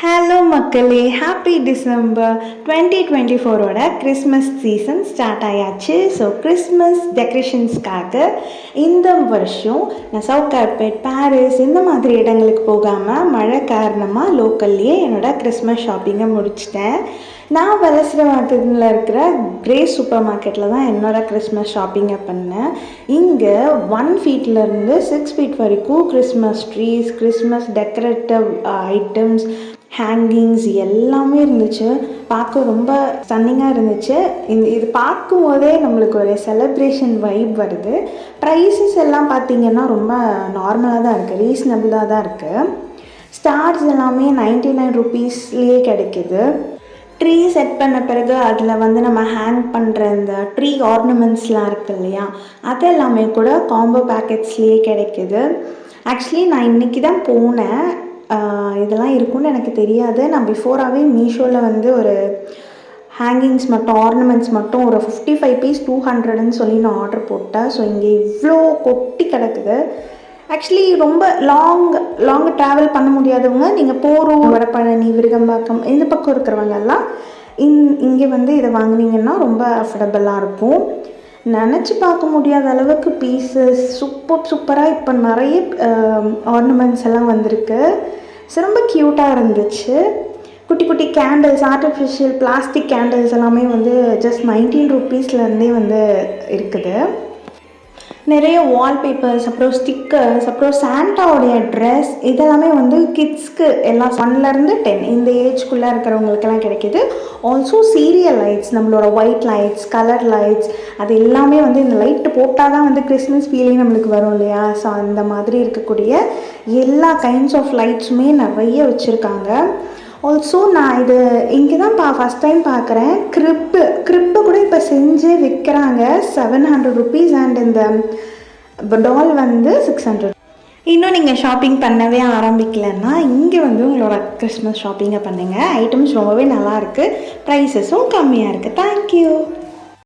Hello மக்களே, happy December 2024ஓட Christmas season start ஆயாச்சு. ஸோ கிறிஸ்மஸ் டெக்கரேஷன்ஸ்க்காக இந்த வருஷம் நான் சவுத் கார்பெட், பாரிஸ் இந்த மாதிரி இடங்களுக்கு போகாமல் மழை காரணமாக லோக்கல்லையே என்னோடய கிறிஸ்மஸ் ஷாப்பிங்கை முடிச்சிட்டேன். நான் வலசரவாக்கத்தில் இருக்கிற கிரேஸ் சூப்பர் மார்க்கெட்டில் தான் என்னோடய கிறிஸ்மஸ் ஷாப்பிங்கை பண்ணேன். இங்கே 1 ஃபீட்லேருந்து 6 ஃபீட் வரைக்கும் Christmas trees, Christmas decorative items, hangings எல்லாமே இருந்துச்சு. பார்க்க ரொம்ப ஸ்டன்னிங்காக இருந்துச்சு. இது பார்க்கும் போதே நம்மளுக்கு ஒரு செலிப்ரேஷன் வைப் வருது. ப்ரைஸஸ் எல்லாம் பார்த்திங்கன்னா ரொம்ப நார்மலாக தான் இருக்குது, ரீசனபிளாக தான் இருக்குது. ஸ்டார்ஸ் எல்லாமே 99 ருபீஸ்லேயே கிடைக்கிது. ட்ரீ செட் பண்ண பிறகு அதில் நம்ம ஹேங் பண்ணுற இந்த ட்ரீ ஆர்னமெண்ட்ஸ்லாம் இருக்குது இல்லையா, அது எல்லாமே கூட காம்போ பேக்கெட்ஸ்லேயே கிடைக்கிது. ஆக்சுவலி நான் இன்றைக்கி தான் போனேன். இதெல்லாம் இருக்குன்னு எனக்கு தெரியாது. நான் பிஃபோராகவே மீஷோவில் ஒரு ஹேங்கிங்ஸ் மட்டும், ஆர்னமெண்ட்ஸ் மட்டும் ஒரு 55 பீஸ் 200ன்னு சொல்லி நான் ஆர்டர் போட்டேன். ஸோ இங்கே இவ்வளோ கொட்டி கிடக்குது. ஆக்சுவலி ரொம்ப லாங் ட்ராவல் பண்ண முடியாதவங்க, நீங்கள் போரூர், வடபழனி, விருகம்பாக்கம் இந்த பக்கம் இருக்கிறவங்க எல்லாம் இங்கே இதை வாங்கினீங்கன்னா ரொம்ப அஃபோர்டபுளாக இருக்கும். நினச்சி பார்க்க முடியாத அளவுக்கு பீசஸ் சூப்பராக இப்போ நிறைய ஆர்னமெண்ட்ஸ் எல்லாம் வந்திருக்கு. ஸோ ரொம்ப க்யூட்டாக இருந்துச்சு. குட்டி குட்டி கேண்டில்ஸ், ஆர்டிஃபிஷியல் பிளாஸ்டிக் கேண்டில்ஸ் எல்லாமே ஜஸ்ட் 19 ருபீஸ்லேருந்தே இருக்குது. நிறைய வால்பேப்பர்ஸ், அப்புறம் ஸ்டிக்கர்ஸ், அப்புறம் சாண்டாவோடைய ட்ரெஸ் இதெல்லாமே கிட்ஸ்க்கு எல்லாம் 1லேருந்து 10 இந்த ஏஜ்குள்ளே இருக்கிறவங்களுக்கெல்லாம் கிடைக்கிது. ஆல்சோ சீரியல் லைட்ஸ், நம்மளோட ஒயிட் லைட்ஸ், கலர் லைட்ஸ், அது எல்லாமே இந்த லைட்டு போட்டால் தான் கிறிஸ்மஸ் ஃபீலிங் நம்மளுக்கு வரும் இல்லையா. ஸோ அந்த மாதிரி இருக்கக்கூடிய எல்லா கைண்ட்ஸ் ஆஃப் லைட்ஸுமே நிறைய வச்சுருக்காங்க. ஆல்சோ நான் இது இங்கே தான் ஃபஸ்ட் டைம் பார்க்குறேன். க்ரிப்பு கூட இப்போ செஞ்சு விற்கிறாங்க 700 ருபீஸ். அண்ட் இந்த டால் 600. இன்னும் நீங்கள் ஷாப்பிங் பண்ணவே ஆரம்பிக்கலைன்னா இங்கே உங்களோட கிறிஸ்மஸ் ஷாப்பிங்கை பண்ணுங்கள். ஐட்டம்ஸ் ரொம்பவே நல்லாயிருக்கு, ப்ரைஸஸும் கம்மியாக இருக்குது. தேங்க்யூ.